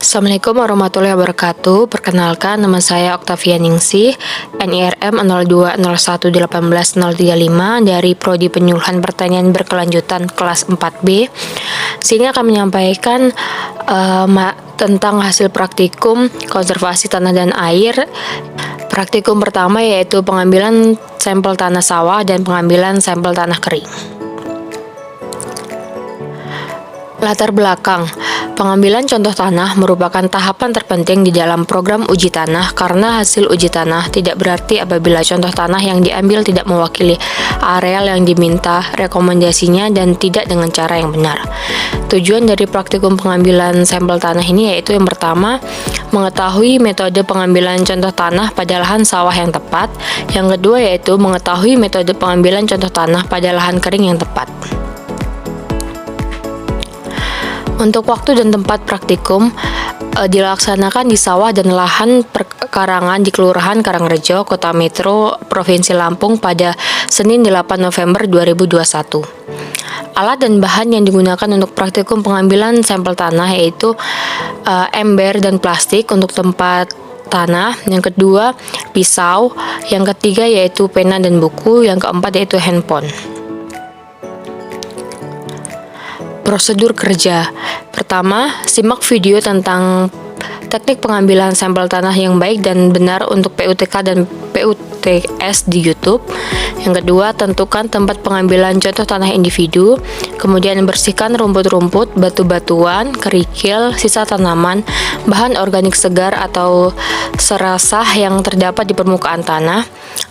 Assalamualaikum warahmatullahi wabarakatuh. Perkenalkan, nama saya Oktavia Ningsih, NIRM 0201181035 dari Prodi Penyuluhan Pertanian Berkelanjutan kelas 4B. Sini akan menyampaikan tentang hasil praktikum konservasi tanah dan air. Praktikum pertama yaitu pengambilan sampel tanah sawah dan pengambilan sampel tanah kering. Latar belakang, pengambilan contoh tanah merupakan tahapan terpenting di dalam program uji tanah karena hasil uji tanah tidak berarti apabila contoh tanah yang diambil tidak mewakili areal yang diminta rekomendasinya dan tidak dengan cara yang benar. Tujuan dari praktikum pengambilan sampel tanah ini yaitu yang pertama, mengetahui metode pengambilan contoh tanah pada lahan sawah yang tepat. Yang kedua yaitu mengetahui metode pengambilan contoh tanah pada lahan kering yang tepat. Untuk waktu dan tempat praktikum dilaksanakan di sawah dan lahan perkarangan di Kelurahan Karangrejo, Kota Metro, Provinsi Lampung pada Senin 8 November 2021. Alat dan bahan yang digunakan untuk praktikum pengambilan sampel tanah yaitu ember dan plastik untuk tempat tanah, yang kedua pisau, yang ketiga yaitu pena dan buku, yang keempat yaitu handphone. Prosedur kerja. Pertama, simak video tentang teknik pengambilan sampel tanah yang baik dan benar untuk PUTK dan PUTS di YouTube. Yang kedua, tentukan tempat pengambilan contoh tanah individu. Kemudian bersihkan rumput-rumput, batu-batuan, kerikil, sisa tanaman, bahan organik segar atau serasah yang terdapat di permukaan tanah.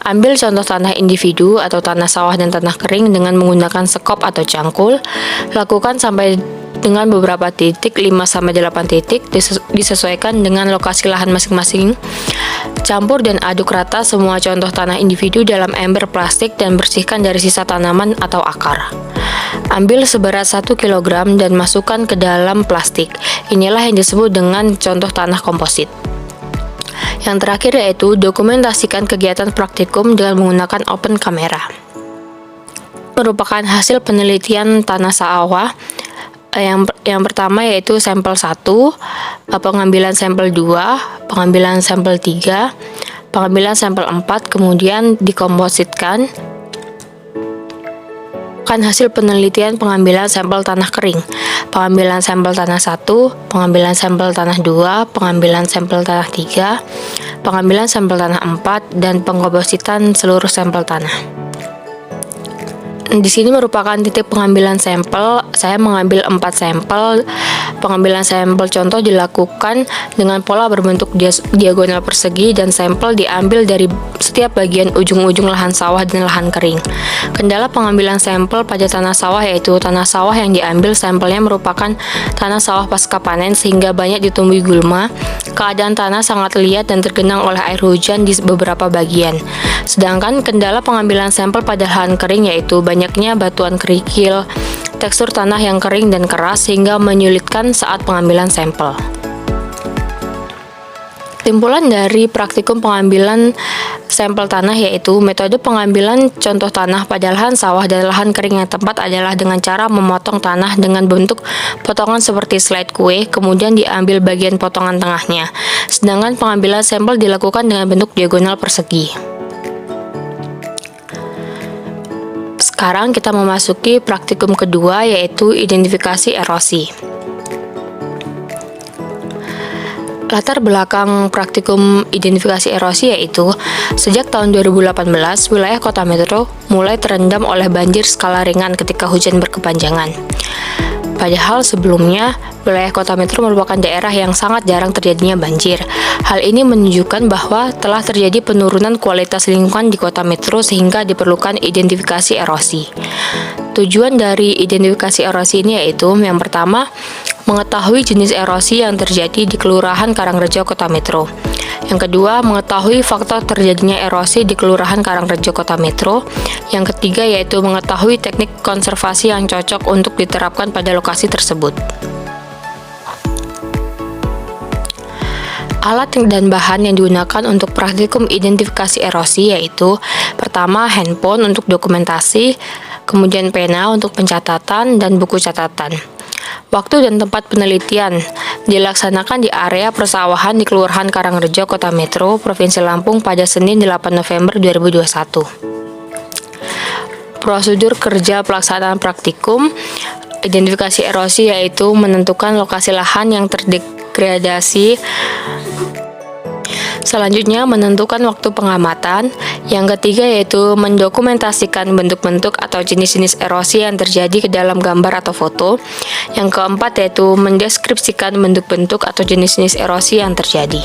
Ambil contoh tanah individu atau tanah sawah dan tanah kering dengan menggunakan sekop atau cangkul. Lakukan sampai dengan beberapa titik, 5-8 titik, disesuaikan dengan lokasi lahan masing-masing. Campur dan aduk rata semua contoh tanah individu dalam ember plastik dan bersihkan dari sisa tanaman atau akar. Ambil seberat 1 kg dan masukkan ke dalam plastik. Inilah yang disebut dengan contoh tanah komposit. Yang terakhir yaitu dokumentasikan kegiatan praktikum dengan menggunakan open camera. Merupakan hasil penelitian tanah sawah. Yang pertama yaitu sampel 1, pengambilan sampel 2, pengambilan sampel 3, pengambilan sampel 4, kemudian dikompositkan. Hasil penelitian pengambilan sampel tanah kering, pengambilan sampel tanah 1, pengambilan sampel tanah 2, pengambilan sampel tanah 3, pengambilan sampel tanah 4, dan pengkompositan seluruh sampel tanah. Di sini merupakan titik pengambilan sampel. Saya mengambil 4 sampel. Pengambilan sampel contoh dilakukan dengan pola berbentuk diagonal persegi dan sampel diambil dari setiap bagian ujung-ujung lahan sawah dan lahan kering. Kendala pengambilan sampel pada tanah sawah yaitu tanah sawah yang diambil sampelnya merupakan tanah sawah pasca panen sehingga banyak ditumbuhi gulma. Keadaan tanah sangat liat dan tergenang oleh air hujan di beberapa bagian. Sedangkan kendala pengambilan sampel pada lahan kering yaitu banyaknya batuan kerikil, tekstur tanah yang kering dan keras sehingga menyulitkan saat pengambilan sampel. Kesimpulan dari praktikum pengambilan sampel tanah yaitu metode pengambilan contoh tanah pada lahan sawah dan lahan kering yang tepat adalah dengan cara memotong tanah dengan bentuk potongan seperti slide kue, kemudian diambil bagian potongan tengahnya. Sedangkan pengambilan sampel dilakukan dengan bentuk diagonal persegi. Sekarang kita memasuki praktikum kedua yaitu identifikasi erosi. Latar belakang praktikum identifikasi erosi yaitu sejak tahun 2018 wilayah Kota Metro mulai terendam oleh banjir skala ringan ketika hujan berkepanjangan. Padahal sebelumnya wilayah Kota Metro merupakan daerah yang sangat jarang terjadinya banjir. Hal ini menunjukkan bahwa telah terjadi penurunan kualitas lingkungan di Kota Metro sehingga diperlukan identifikasi erosi. Tujuan dari identifikasi erosi ini yaitu yang pertama, mengetahui jenis erosi yang terjadi di Kelurahan Karangrejo, Kota Metro. Yang kedua, mengetahui faktor terjadinya erosi di Kelurahan Karangrejo, Kota Metro. Yang ketiga yaitu mengetahui teknik konservasi yang cocok untuk diterapkan pada lokasi tersebut. Alat dan bahan yang digunakan untuk praktikum identifikasi erosi yaitu pertama handphone untuk dokumentasi, kemudian pena untuk pencatatan dan buku catatan. Waktu dan tempat penelitian dilaksanakan di area persawahan di Kelurahan Karangrejo, Kota Metro, Provinsi Lampung pada Senin 8 November 2021. Prosedur kerja pelaksanaan praktikum identifikasi erosi yaitu menentukan lokasi lahan yang terdegradasi. Selanjutnya, menentukan waktu pengamatan. Yang ketiga yaitu mendokumentasikan bentuk-bentuk atau jenis-jenis erosi yang terjadi ke dalam gambar atau foto. Yang keempat yaitu mendeskripsikan bentuk-bentuk atau jenis-jenis erosi yang terjadi.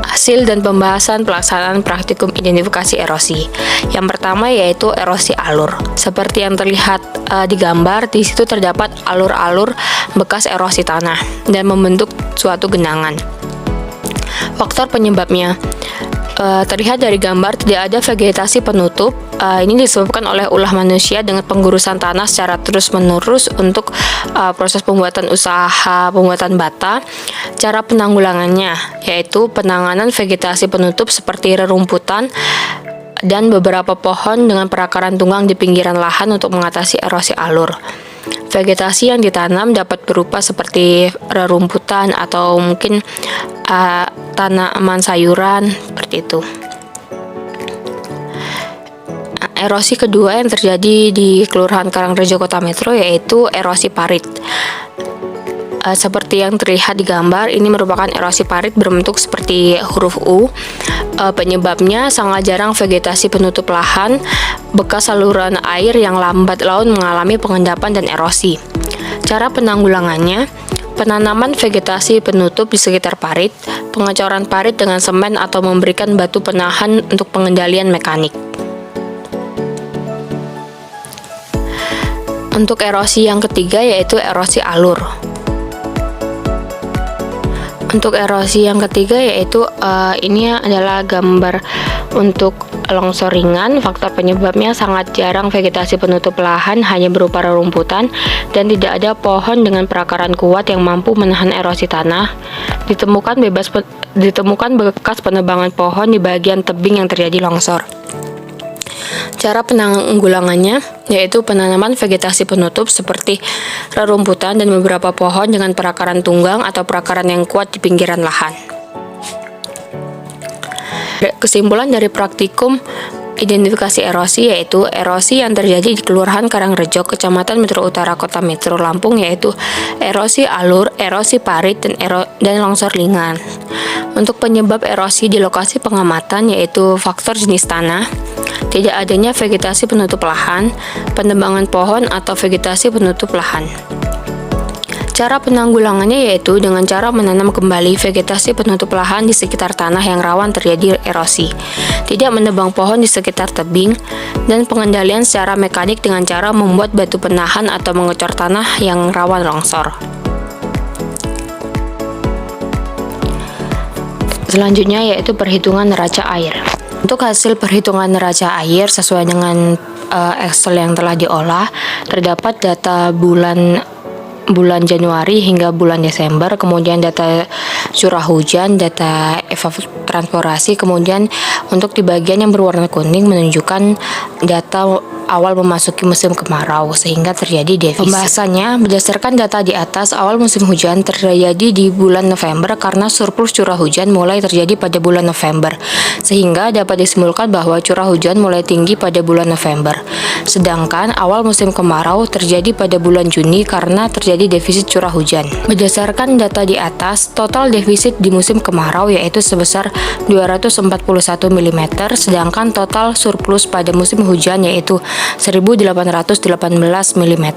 Hasil dan pembahasan pelaksanaan praktikum identifikasi erosi. Yang pertama yaitu erosi alur. Seperti yang terlihat di gambar, di situ terdapat alur-alur bekas erosi tanah dan membentuk suatu genangan. Faktor penyebabnya terlihat dari gambar tidak ada vegetasi penutup. Ini disebabkan oleh ulah manusia dengan penggurusan tanah secara terus-menerus untuk proses pembuatan bata. Cara penanggulangannya yaitu penanganan vegetasi penutup seperti rerumputan dan beberapa pohon dengan perakaran tunggang di pinggiran lahan untuk mengatasi erosi alur. Vegetasi yang ditanam dapat berupa seperti rerumputan atau mungkin tanaman sayuran seperti itu. Erosi kedua yang terjadi di Kelurahan Karangrejo, Kota Metro yaitu erosi parit. Seperti yang terlihat di gambar, ini merupakan erosi parit berbentuk seperti huruf U. Penyebabnya sangat jarang vegetasi penutup lahan, bekas saluran air yang lambat laun mengalami pengendapan dan erosi. Cara penanggulangannya, penanaman vegetasi penutup di sekitar parit, pengecoran parit dengan semen atau memberikan batu penahan untuk pengendalian mekanik. Untuk erosi yang ketiga yaitu erosi alur. Untuk erosi yang ketiga yaitu ini adalah gambar untuk longsor ringan. Faktor penyebabnya sangat jarang vegetasi penutup lahan, hanya berupa rerumputan dan tidak ada pohon dengan perakaran kuat yang mampu menahan erosi tanah. Ditemukan bekas penebangan pohon di bagian tebing yang terjadi longsor. Cara penanggulangannya yaitu penanaman vegetasi penutup seperti rerumputan dan beberapa pohon dengan perakaran tunggang atau perakaran yang kuat di pinggiran lahan. Kesimpulan dari praktikum identifikasi erosi yaitu erosi yang terjadi di Kelurahan Karangrejo, Kecamatan Metro Utara, Kota Metro Lampung yaitu erosi alur, erosi parit, dan longsor ringan. Untuk penyebab erosi di lokasi pengamatan yaitu faktor jenis tanah, tidak adanya vegetasi penutup lahan, penebangan pohon atau vegetasi penutup lahan. Cara penanggulangannya yaitu dengan cara menanam kembali vegetasi penutup lahan di sekitar tanah yang rawan terjadi erosi, tidak menebang pohon di sekitar tebing, dan pengendalian secara mekanik dengan cara membuat batu penahan atau mengecor tanah yang rawan longsor. Selanjutnya yaitu perhitungan neraca air. Untuk hasil perhitungan neraca air sesuai dengan Excel yang telah diolah, terdapat data bulan Januari hingga bulan Desember, kemudian data curah hujan, data evapotranspirasi, kemudian untuk di bagian yang berwarna kuning menunjukkan data awal memasuki musim kemarau sehingga terjadi defisit. Pembahasannya berdasarkan data di atas, awal musim hujan terjadi di bulan November karena surplus curah hujan mulai terjadi pada bulan November, sehingga dapat disimpulkan bahwa curah hujan mulai tinggi pada bulan November. Sedangkan awal musim kemarau terjadi pada bulan Juni karena terjadi defisit curah hujan. Berdasarkan data di atas, total defisit di musim kemarau yaitu sebesar 241 mm, sedangkan total surplus pada musim hujan yaitu 1818 mm.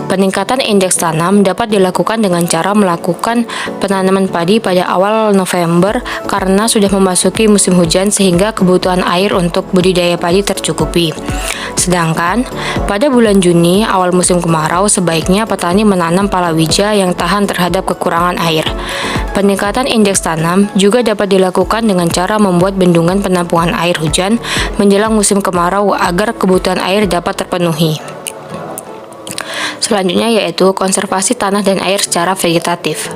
Peningkatan indeks tanam dapat dilakukan dengan cara melakukan penanaman padi pada awal November karena sudah memasuki musim hujan sehingga kebutuhan air untuk budidaya padi tercukupi. Sedangkan pada bulan Juni awal musim kemarau sebaiknya petani menanam palawija yang tahan terhadap kekurangan air. Peningkatan indeks tanam juga dapat dilakukan dengan cara membuat bendungan penampungan air hujan menjelang musim kemarau agar kebutuhan air dapat terpenuhi. Selanjutnya yaitu konservasi tanah dan air secara vegetatif.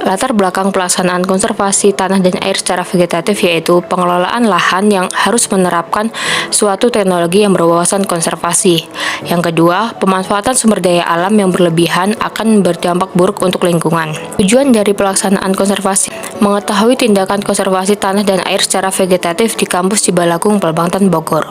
Latar belakang pelaksanaan konservasi tanah dan air secara vegetatif yaitu pengelolaan lahan yang harus menerapkan suatu teknologi yang berwawasan konservasi. Yang kedua, pemanfaatan sumber daya alam yang berlebihan akan berdampak buruk untuk lingkungan. Tujuan dari pelaksanaan konservasi mengetahui tindakan konservasi tanah dan air secara vegetatif di kampus Cibalagung, Pelbangtan, Bogor.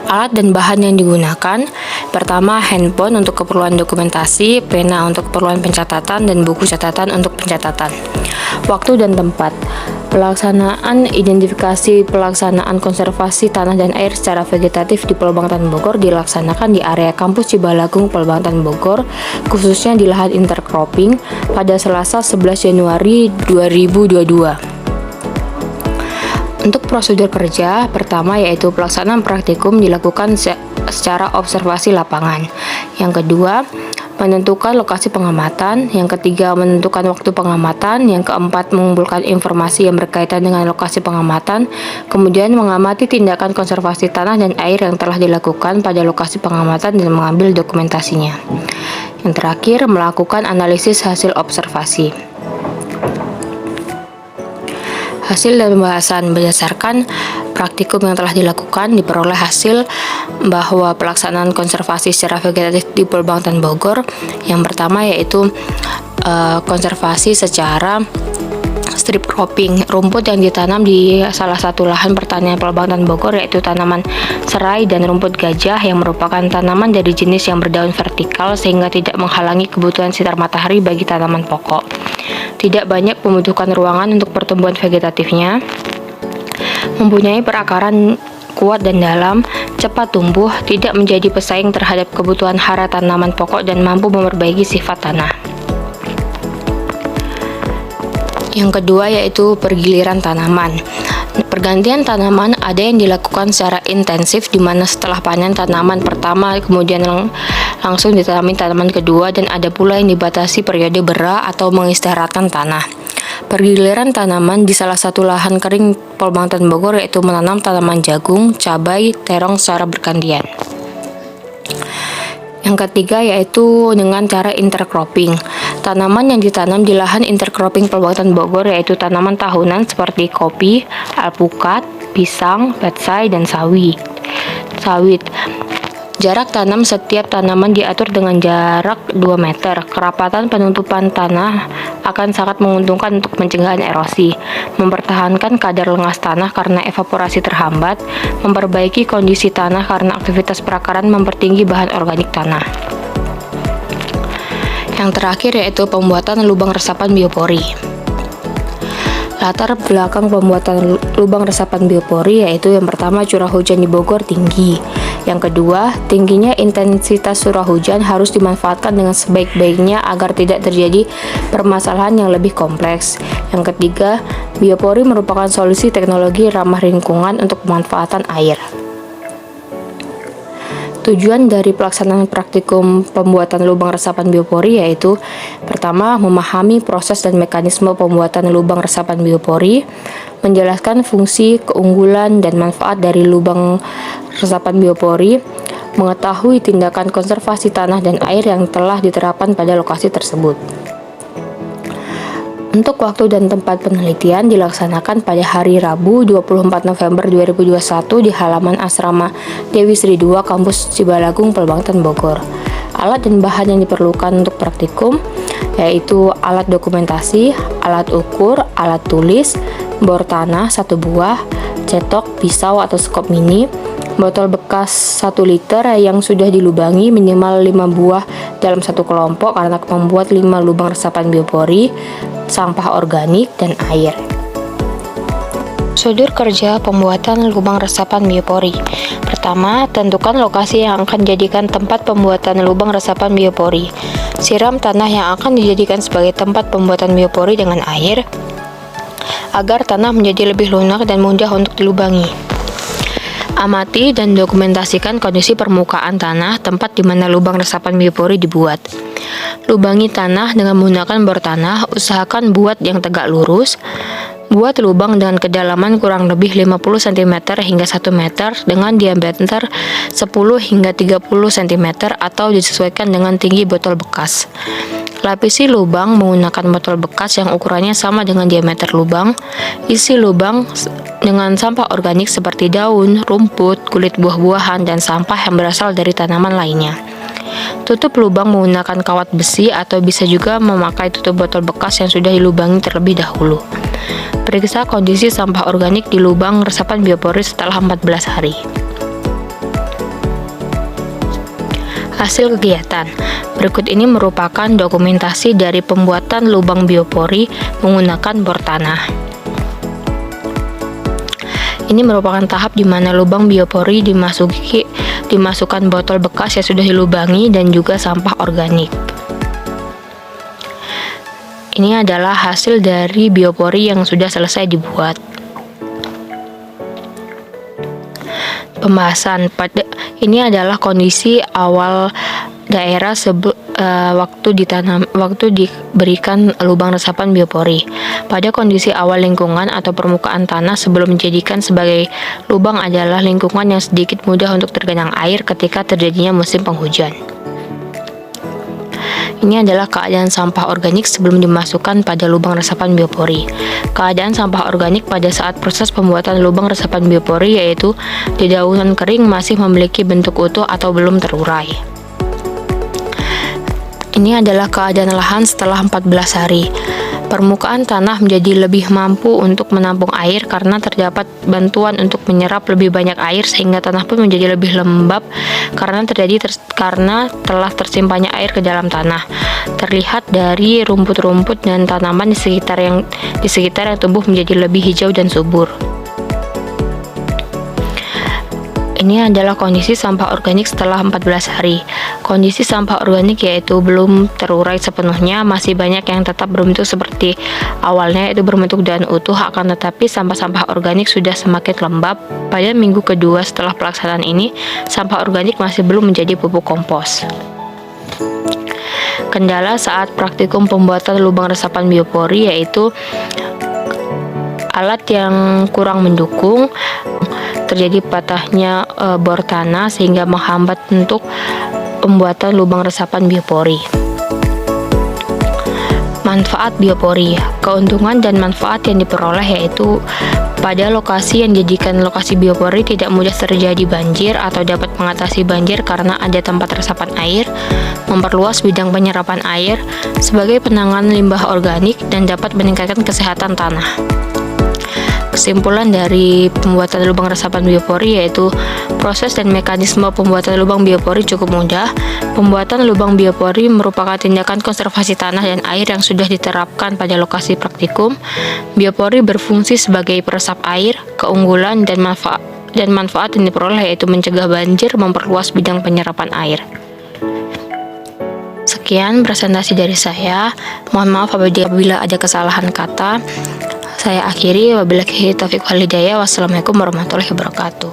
Alat dan bahan yang digunakan, pertama handphone untuk keperluan dokumentasi, pena untuk keperluan pencatatan, dan buku catatan untuk pencatatan. Waktu dan tempat. Pelaksanaan identifikasi pelaksanaan konservasi tanah dan air secara vegetatif di Pelbangtan Bogor dilaksanakan di area kampus Cibalagung, Pelbangtan Bogor, khususnya di lahan intercropping pada Selasa 11 Januari 2022. Untuk prosedur kerja, pertama yaitu pelaksanaan praktikum dilakukan secara observasi lapangan. Yang kedua, menentukan lokasi pengamatan. Yang ketiga, menentukan waktu pengamatan. Yang keempat, mengumpulkan informasi yang berkaitan dengan lokasi pengamatan. Kemudian, mengamati tindakan konservasi tanah dan air yang telah dilakukan pada lokasi pengamatan dan mengambil dokumentasinya. Yang terakhir, melakukan analisis hasil observasi. Hasil dan pembahasan berdasarkan praktikum yang telah dilakukan diperoleh hasil bahwa pelaksanaan konservasi secara vegetatif di Pelbangtan Bogor yang pertama yaitu konservasi secara strip cropping, rumput yang ditanam di salah satu lahan pertanian Pelbangtan Bogor yaitu tanaman serai dan rumput gajah yang merupakan tanaman dari jenis yang berdaun vertikal sehingga tidak menghalangi kebutuhan sinar matahari bagi tanaman pokok. Tidak banyak membutuhkan ruangan untuk pertumbuhan vegetatifnya, mempunyai perakaran kuat dan dalam, cepat tumbuh, tidak menjadi pesaing terhadap kebutuhan hara tanaman pokok dan mampu memperbaiki sifat tanah. Yang kedua yaitu pergiliran tanaman. Pergantian tanaman ada yang dilakukan secara intensif di mana setelah panen tanaman pertama kemudian langsung ditanami tanaman kedua dan ada pula yang dibatasi periode bera atau mengistirahatkan tanah. Pergiliran tanaman di salah satu lahan kering Pelbangtan Bogor yaitu menanam tanaman jagung, cabai, terong secara bergantian. Yang ketiga yaitu dengan cara intercropping. Tanaman yang ditanam di lahan intercropping Pelbangtan Bogor yaitu tanaman tahunan seperti kopi, alpukat, pisang, petsai, dan sawit. Jarak tanam setiap tanaman diatur dengan jarak 2 meter. Kerapatan penutupan tanah akan sangat menguntungkan untuk pencegahan erosi, mempertahankan kadar lengas tanah karena evaporasi terhambat, memperbaiki kondisi tanah karena aktivitas perakaran mempertinggi bahan organik tanah. Yang terakhir yaitu pembuatan lubang resapan biopori. Latar belakang pembuatan lubang resapan biopori yaitu yang pertama curah hujan di Bogor tinggi. Yang kedua, tingginya intensitas curah hujan harus dimanfaatkan dengan sebaik-baiknya agar tidak terjadi permasalahan yang lebih kompleks. Yang ketiga, biopori merupakan solusi teknologi ramah lingkungan untuk pemanfaatan air. Tujuan dari pelaksanaan praktikum pembuatan lubang resapan biopori yaitu pertama, memahami proses dan mekanisme pembuatan lubang resapan biopori, menjelaskan fungsi, keunggulan, dan manfaat dari lubang resapan biopori, mengetahui tindakan konservasi tanah dan air yang telah diterapkan pada lokasi tersebut. Untuk waktu dan tempat penelitian dilaksanakan pada hari Rabu 24 November 2021 di halaman Asrama Dewi Sri II Kampus Cibalagung, Pelbangtan Bogor. Alat dan bahan yang diperlukan untuk praktikum yaitu alat dokumentasi, alat ukur, alat tulis, bor tanah 1 buah, cetok, pisau atau skop mini, botol bekas 1 liter yang sudah dilubangi minimal 5 buah dalam satu kelompok karena membuat 5 lubang resapan biopori, sampah organik, dan air. Prosedur kerja pembuatan lubang resapan biopori. Pertama, tentukan lokasi yang akan dijadikan tempat pembuatan lubang resapan biopori. Siram tanah yang akan dijadikan sebagai tempat pembuatan biopori dengan air agar tanah menjadi lebih lunak dan mudah untuk dilubangi. Amati dan dokumentasikan kondisi permukaan tanah tempat di mana lubang resapan biopori dibuat. Lubangi tanah dengan menggunakan bor tanah, usahakan buat yang tegak lurus. Buat lubang dengan kedalaman kurang lebih 50 cm hingga 1 meter dengan diameter 10 hingga 30 cm atau disesuaikan dengan tinggi botol bekas. Lapisi lubang menggunakan botol bekas yang ukurannya sama dengan diameter lubang. Isi lubang dengan sampah organik seperti daun, rumput, kulit buah-buahan, dan sampah yang berasal dari tanaman lainnya. Tutup lubang menggunakan kawat besi atau bisa juga memakai tutup botol bekas yang sudah dilubangi terlebih dahulu. Periksa kondisi sampah organik di lubang resapan biopori setelah 14 hari. Hasil kegiatan. Berikut ini merupakan dokumentasi dari pembuatan lubang biopori menggunakan bor tanah. Ini merupakan tahap di mana lubang biopori dimasukkan botol bekas yang sudah dilubangi dan juga sampah organik. Ini adalah hasil dari biopori yang sudah selesai dibuat. Pembahasan ini adalah kondisi awal daerah waktu diberikan lubang resapan biopori. Pada kondisi awal lingkungan atau permukaan tanah sebelum dijadikan sebagai lubang adalah lingkungan yang sedikit mudah untuk tergenang air ketika terjadinya musim penghujan. Ini adalah keadaan sampah organik sebelum dimasukkan pada lubang resapan biopori. Keadaan sampah organik pada saat proses pembuatan lubang resapan biopori yaitu dedaunan kering masih memiliki bentuk utuh atau belum terurai. Ini adalah keadaan lahan setelah 14 hari. Permukaan tanah menjadi lebih mampu untuk menampung air karena terdapat bantuan untuk menyerap lebih banyak air sehingga tanah pun menjadi lebih lembab karena telah tersimpannya air ke dalam tanah. Terlihat dari rumput-rumput dan tanaman di sekitar yang tumbuh menjadi lebih hijau dan subur. Ini adalah kondisi sampah organik setelah 14 hari. Kondisi sampah organik yaitu belum terurai sepenuhnya, masih banyak yang tetap berbentuk seperti awalnya yaitu berbentuk daun utuh, akan tetapi sampah-sampah organik sudah semakin lembab. Pada minggu kedua setelah pelaksanaan ini, sampah organik masih belum menjadi pupuk kompos. Kendala saat praktikum pembuatan lubang resapan biopori yaitu alat yang kurang mendukung, terjadi patahnya bor tanah sehingga menghambat untuk pembuatan lubang resapan biopori. Manfaat biopori. Keuntungan dan manfaat yang diperoleh yaitu pada lokasi yang dijadikan lokasi biopori tidak mudah terjadi banjir atau dapat mengatasi banjir karena ada tempat resapan air, memperluas bidang penyerapan air sebagai penanganan limbah organik dan dapat meningkatkan kesehatan tanah. Kesimpulan dari pembuatan lubang resapan biopori yaitu proses dan mekanisme pembuatan lubang biopori cukup mudah. Pembuatan lubang biopori merupakan tindakan konservasi tanah dan air yang sudah diterapkan pada lokasi praktikum. Biopori berfungsi sebagai peresap air. Keunggulan dan manfaat yang diperoleh yaitu mencegah banjir, memperluas bidang penyerapan air. Sekian presentasi dari saya. Mohon maaf apabila ada kesalahan kata. Saya akhiri, wabillahi taufiq wal hidayah. Wassalamualaikum warahmatullahi wabarakatuh.